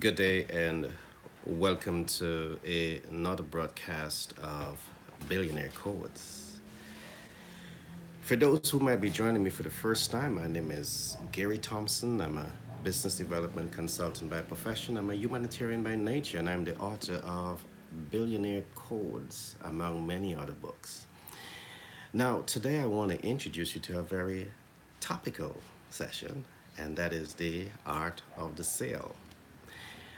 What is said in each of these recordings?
Good day and welcome to another broadcast of Billionaire Codes. For those who might be joining me for the first time, my name is Gary Thompson. I'm a business development consultant by profession. I'm a humanitarian by nature, and I'm the author of Billionaire Codes, among many other books. Now, today I want to introduce you to a very topical session, and that is the art of the sale.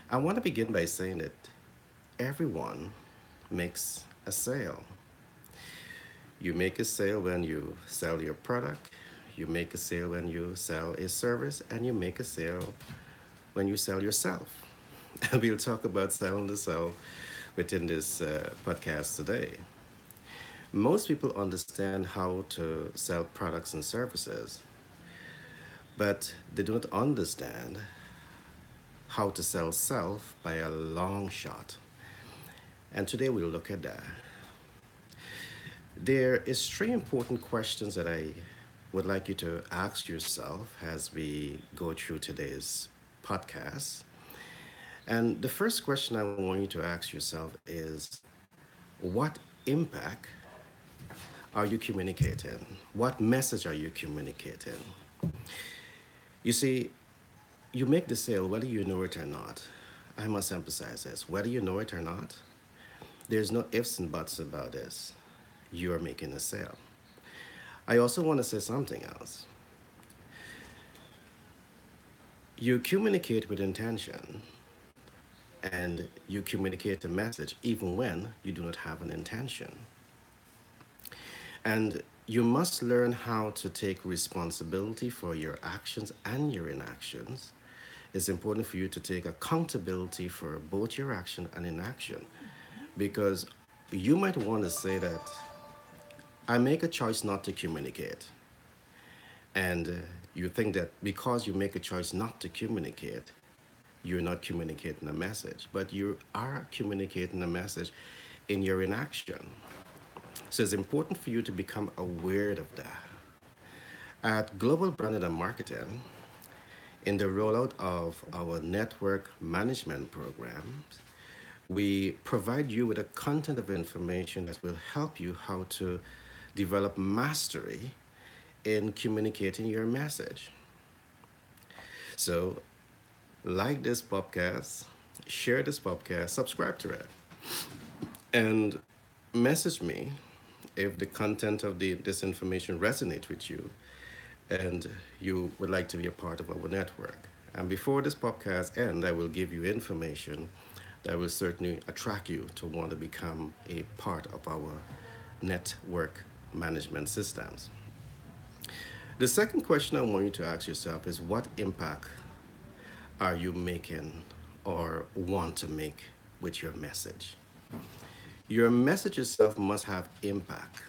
I want to begin by saying that everyone makes a sale. You make a sale when you sell your product, you make a sale when you sell a service, and you make a sale when you sell yourself. And we'll talk about selling the self within this podcast today. Most people understand how to sell products and services, but they don't understand how to sell self by a long shot. And today we'll look at that. There is three important questions that I would like you to ask yourself as we go through today's podcast. And the first question I want you to ask yourself is what impact are you communicating? What message are you communicating? You see, you make the sale whether you know it or not. I must emphasize this whether you know it or not, there's no ifs and buts about this. You are making a sale. I also want to say something else. You communicate with intention and you communicate a message even when you do not have an intention. And you must learn how to take responsibility for your actions and your inactions. It's important for you to take accountability for both your action and inaction because you might want to say that I make a choice not to communicate. And you think that because you make a choice not to communicate, you're not communicating a message, but you are communicating a message in your inaction. So it's important for you to become aware of that. At Global Branding and Marketing, in the rollout of our network management programs, we provide you with a content of information that will help you how to develop mastery in communicating your message. So, like this podcast, share this podcast, subscribe to it, and message me if the content of this information resonates with you and you would like to be a part of our network. And before this podcast ends, I will give you information that will certainly attract you to want to become a part of our network management systems. The second question I want you to ask yourself is what impact are you making or want to make with your message? Your message itself must have impact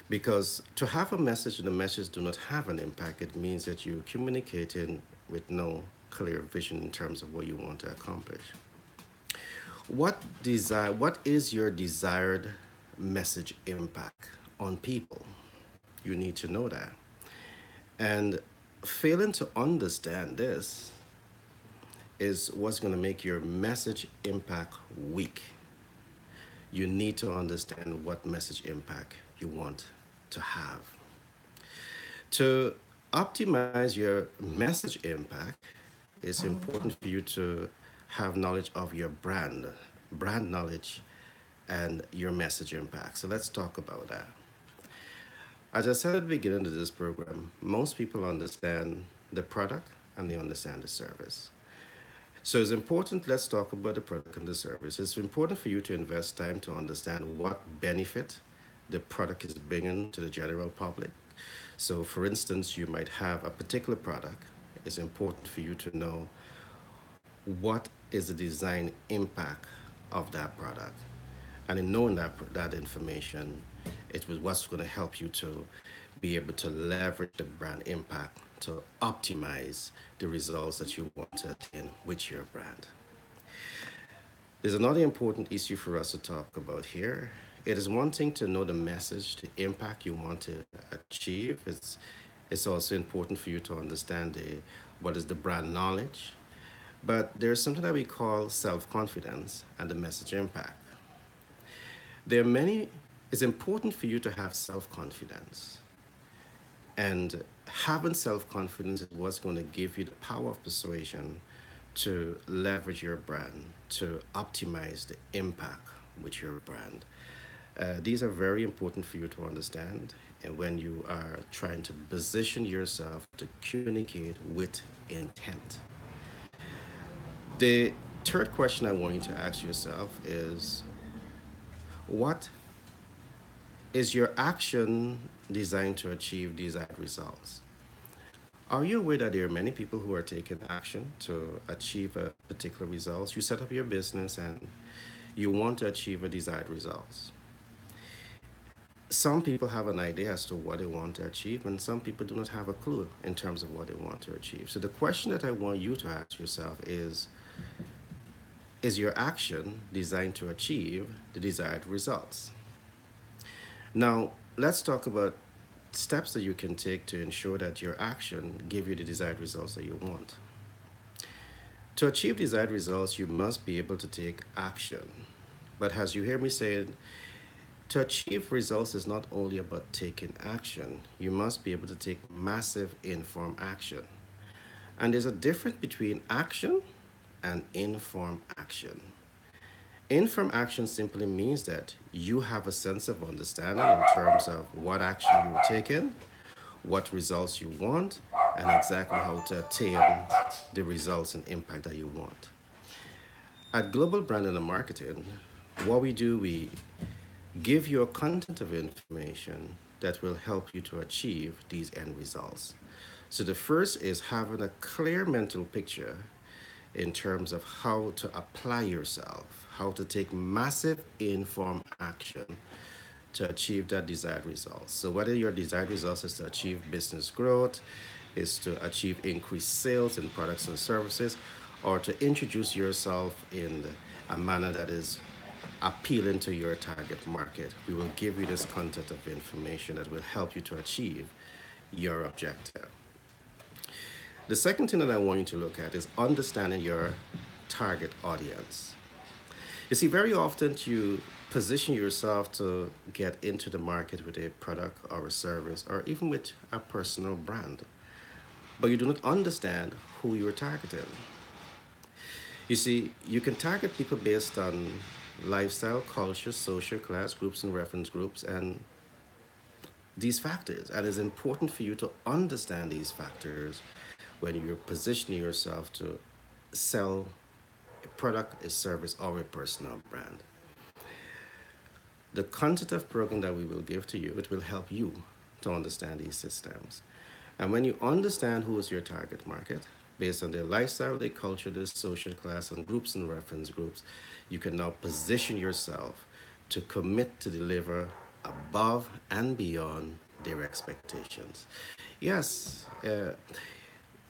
because to have a message and the message do not have an impact, it means that you're communicating with no clear vision in terms of what you want to accomplish. What is your desired message impact on people? You need to know that. And failing to understand this is what's going to make your message impact weak. You need to understand what message impact you want to have. To optimize your message impact, it's important for you to have knowledge of your brand knowledge, and your message impact. So let's talk about that. As I said at the beginning of this program, most people understand the product and they understand the service. So it's important, let's talk about the product and the service. It's important for you to invest time to understand what benefit the product is bringing to the general public. So for instance, you might have a particular product. It's important for you to know what is the design impact of that product. And in knowing that information, it was what's going to help you to be able to leverage the brand impact to optimize the results that you want to attain with your brand. There's another important issue for us to talk about here. It is one thing to know the message, the impact you want to achieve. It's also important for you to understand what is the brand knowledge. But there's something that we call self-confidence and the message impact. There are many, it's important for you to have self-confidence. And having self-confidence is what's going to give you the power of persuasion to leverage your brand, to optimize the impact with your brand. These are very important for you to understand and when you are trying to position yourself to communicate with intent. The third question I want you to ask yourself is what is your action designed to achieve desired results? Are you aware that there are many people who are taking action to achieve a particular results? You set up your business and you want to achieve a desired results. Some people have an idea as to what they want to achieve, and some people do not have a clue in terms of what they want to achieve. So the question that I want you to ask yourself is your action designed to achieve the desired results? Now, let's talk about steps that you can take to ensure that your action give you the desired results that you want. To achieve desired results, you must be able to take action. But as you hear me say, to achieve results is not only about taking action, you must be able to take massive informed action. And there's a difference between action and informed action. Informed action simply means that you have a sense of understanding in terms of what action you're taking, what results you want, and exactly how to attain the results and impact that you want. At Global Branding and Marketing, what we do, we give you a content of information that will help you to achieve these end results. So the first is having a clear mental picture in terms of how to apply yourself, how to take massive informed action to achieve that desired result. So whether your desired results is to achieve business growth, is to achieve increased sales in products and services, or to introduce yourself in a manner that is appealing to your target market, we will give you this content of information that will help you to achieve your objective. The second thing that I want you to look at is understanding your target audience. You see, very often you position yourself to get into the market with a product or a service or even with a personal brand, but you do not understand who you're targeting. You see, you can target people based on lifestyle, culture, social class, groups and reference groups, and these factors. And it's important for you to understand these factors when you're positioning yourself to sell a product, a service, or a personal brand. The content of program that we will give to you, it will help you to understand these systems. And when you understand who is your target market, based on their lifestyle, their culture, their social class, and groups and reference groups, you can now position yourself to commit to deliver above and beyond their expectations. Yes,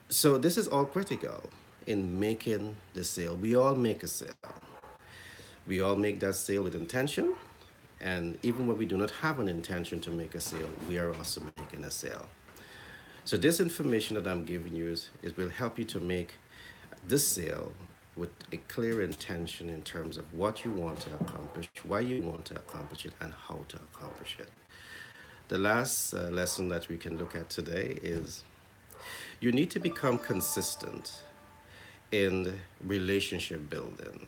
so this is all critical in making the sale. We all make a sale. We all make that sale with intention. And even when we do not have an intention to make a sale, we are also making a sale. So this information that I'm giving you is will help you to make this sale with a clear intention in terms of what you want to accomplish, why you want to accomplish it, and how to accomplish it. The last lesson that we can look at today is you need to become consistent in relationship building.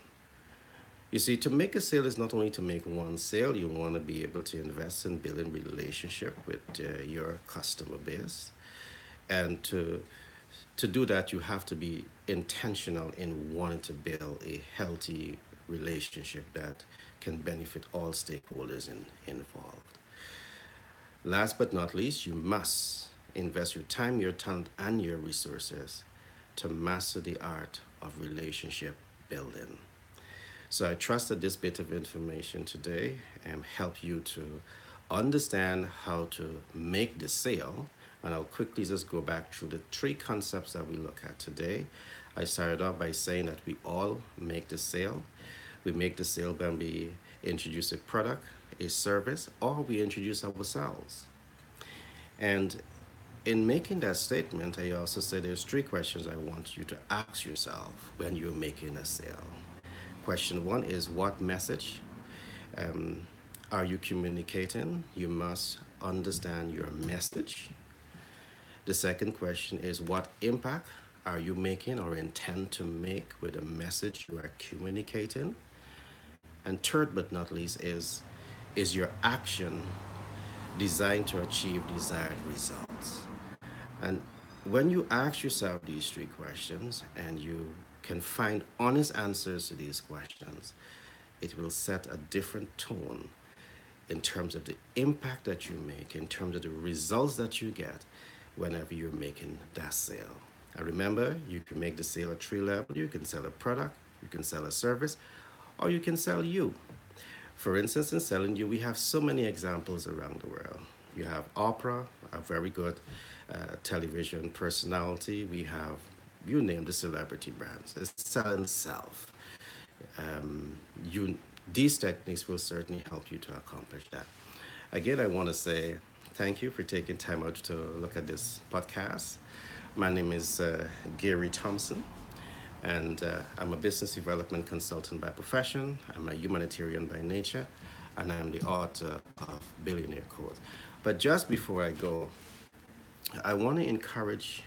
You see, to make a sale is not only to make one sale, you want to be able to invest in building relationship with your customer base. And to do that, you have to be intentional in wanting to build a healthy relationship that can benefit all stakeholders involved. Last but not least, you must invest your time, your talent, and your resources to master the art of relationship building. So I trust that this bit of information today help you to understand how to make the sale. And I'll quickly just go back through the three concepts that we look at today. I started off by saying that we all make the sale. We make the sale when we introduce a product, a service, or we introduce ourselves. And In making that statement, I also said there's three questions I want you to ask yourself when you're making a sale. Question one is, what message um, are you communicating? You must understand your message. The second question is, what impact are you making or intend to make with the message you are communicating? And third but not least is your action designed to achieve desired results? And when you ask yourself these three questions and you can find honest answers to these questions, it will set a different tone in terms of the impact that you make, in terms of the results that you get whenever you're making that sale. And remember, you can make the sale at three levels. You can sell a product, you can sell a service, or you can sell you. For instance, in selling you, we have so many examples around the world. You have Oprah, a very good television personality. We have, you name the celebrity brands. It's selling self. Um, you, these techniques will certainly help you to accomplish that. Again, I want to say thank you for taking time out to look at this podcast. My name is Gary Thompson, and I'm a business development consultant by profession. I'm a humanitarian by nature, and I'm the author of Billionaire Codes. But just before I go, I want to encourage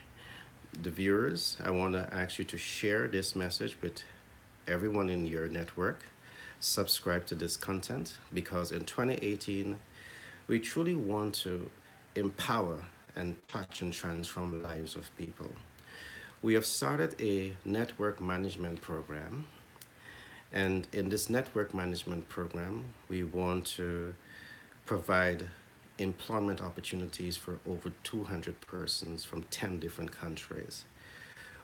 the viewers. I want to ask you to share this message with everyone in your network. Subscribe to this content because in 2018, we truly want to empower and touch and transform lives of people. We have started a network management program, and in this network management program, we want to provide employment opportunities for over 200 persons from 10 different countries.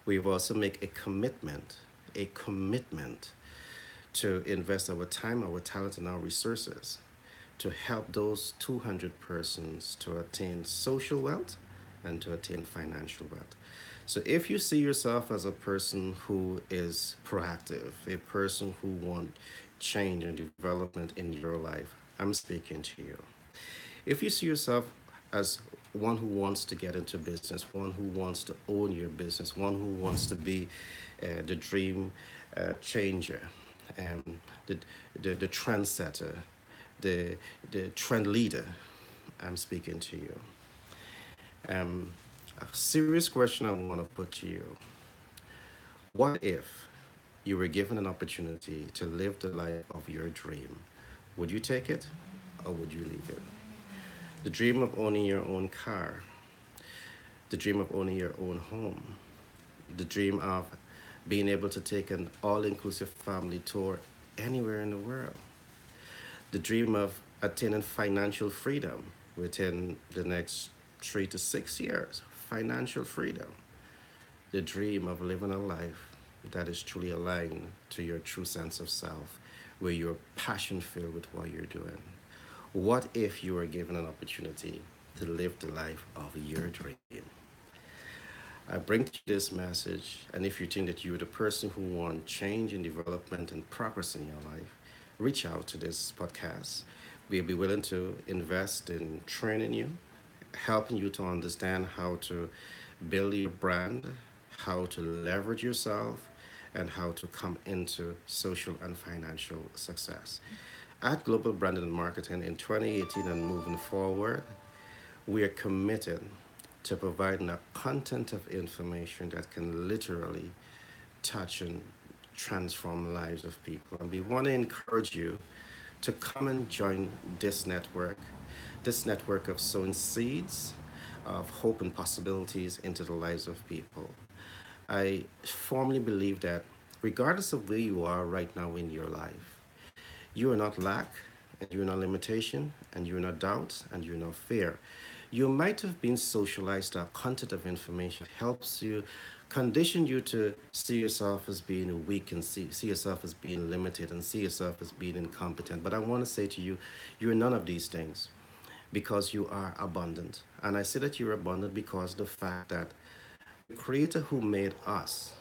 We've also made a commitment to invest our time, our talent, and our resources to help those 200 persons to attain social wealth and to attain financial wealth. So if you see yourself as a person who is proactive, a person who wants change and development in your life, I'm speaking to you. If you see yourself as one who wants to get into business, one who wants to own your business, one who wants to be the dream changer, um, the, the trendsetter, the, the trend leader, I'm speaking to you. Um, a serious question I want to put to you. What if you were given an opportunity to live the life of your dream? Would you take it or would you leave it? The dream of owning your own car, the dream of owning your own home, the dream of being able to take an all inclusive family tour anywhere in the world, the dream of attaining financial freedom within the next 3 to 6 years, financial freedom, the dream of living a life that is truly aligned to your true sense of self, where you're passion filled with what you're doing. What if you were given an opportunity to live the life of your dream? I bring to you this message, and if you think that you're the person who wants change and development and progress in your life, reach out to this podcast. We'll be willing to invest in training you, helping you to understand how to build your brand, how to leverage yourself, and how to come into social and financial success. At Global Branding and Marketing in 2018 and moving forward, we are committed to providing a content of information that can literally touch and transform lives of people. And we want to encourage you to come and join this network of sowing seeds of hope and possibilities into the lives of people. I firmly believe that regardless of where you are right now in your life, you are not lack, and you are not limitation, and you are not doubt, and you are not fear. You might have been socialized that content of information helps you, condition you to see yourself as being weak and see yourself as being limited and see yourself as being incompetent. But I want to say to you, you are none of these things because you are abundant. And I say that you're abundant because the fact that the creator who made us,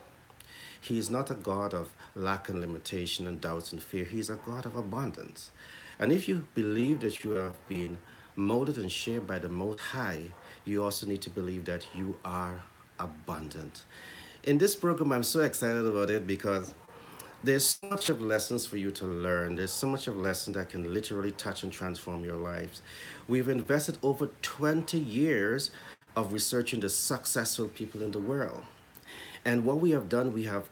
he is not a God of lack and limitation and doubts and fear. He's a God of abundance. And if you believe that you have been molded and shaped by the Most High, you also need to believe that you are abundant. In this program, I'm so excited about it because there's so much of lessons for you to learn. There's so much of lesson that can literally touch and transform your lives. We've invested over 20 years of researching the successful people in the world. And what we have done, we have,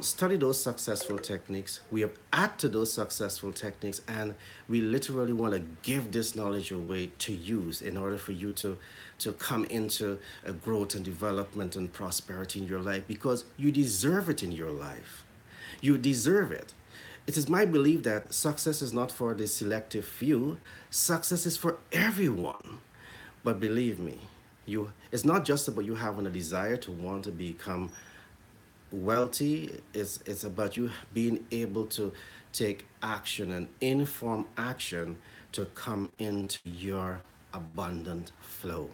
studied those successful techniques. We have added to those successful techniques, and we literally want to give this knowledge away to use in order for you to come into a growth and development and prosperity in your life because you deserve it in your life. You deserve it. It is my belief that success is not for the selective few, success is for everyone. But believe me, it's not just about you having a desire to want to become wealthy. It's about you being able to take action and inform action to come into your abundant flow.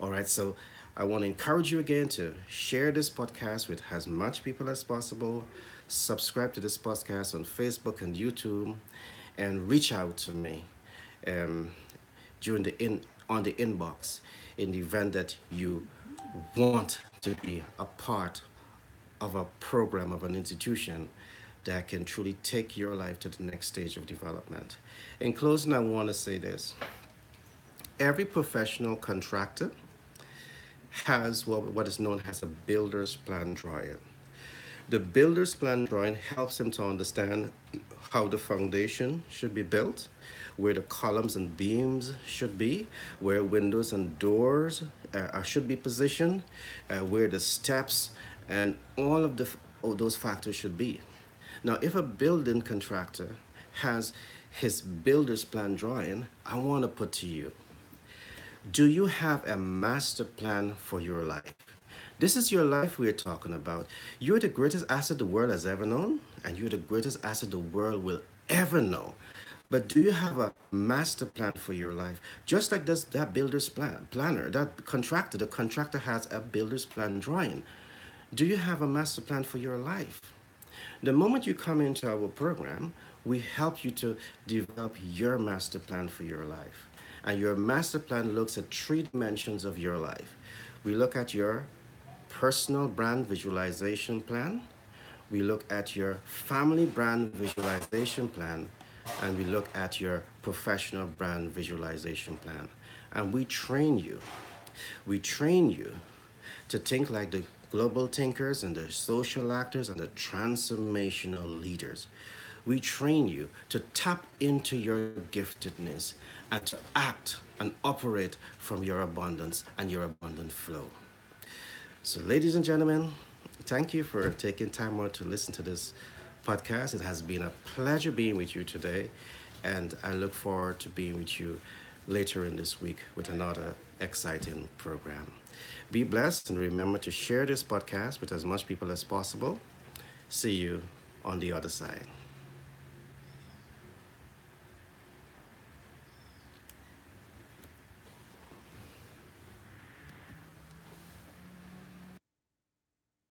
All right, so I want to encourage you again to share this podcast with as much people as possible. Subscribe to this podcast on Facebook and YouTube, and reach out to me um, during the in on the inbox in the event that you want to be a part of a program of an institution that can truly take your life to the next stage of development. In closing, I want to say this. Every professional contractor has what is known as a builder's plan drawing. The builder's plan drawing helps him to understand how the foundation should be built, where the columns and beams should be, where windows and doors should be positioned, where the steps and all those factors should be. Now, if a building contractor has his builder's plan drawing, I want to put to you, do you have a master plan for your life? This is your life we're talking about. You're the greatest asset the world has ever known, and you're the greatest asset the world will ever know. But do you have a master plan for your life? Just like that builder's planner, that contractor, the contractor has a builder's plan drawing. Do you have a master plan for your life? The moment you come into our program, we help you to develop your master plan for your life. And your master plan looks at three dimensions of your life. We look at your personal brand visualization plan, we look at your family brand visualization plan, and we look at your professional brand visualization plan. And we train you. We train you to think like the global thinkers and the social actors and the transformational leaders. We train you to tap into your giftedness and to act and operate from your abundance and your abundant flow. So, ladies and gentlemen, thank you for taking time out to listen to this podcast. It has been a pleasure being with you today, and I look forward to being with you later in this week with another exciting program. Be blessed and remember to share this podcast with as much people as possible. See you on the other side.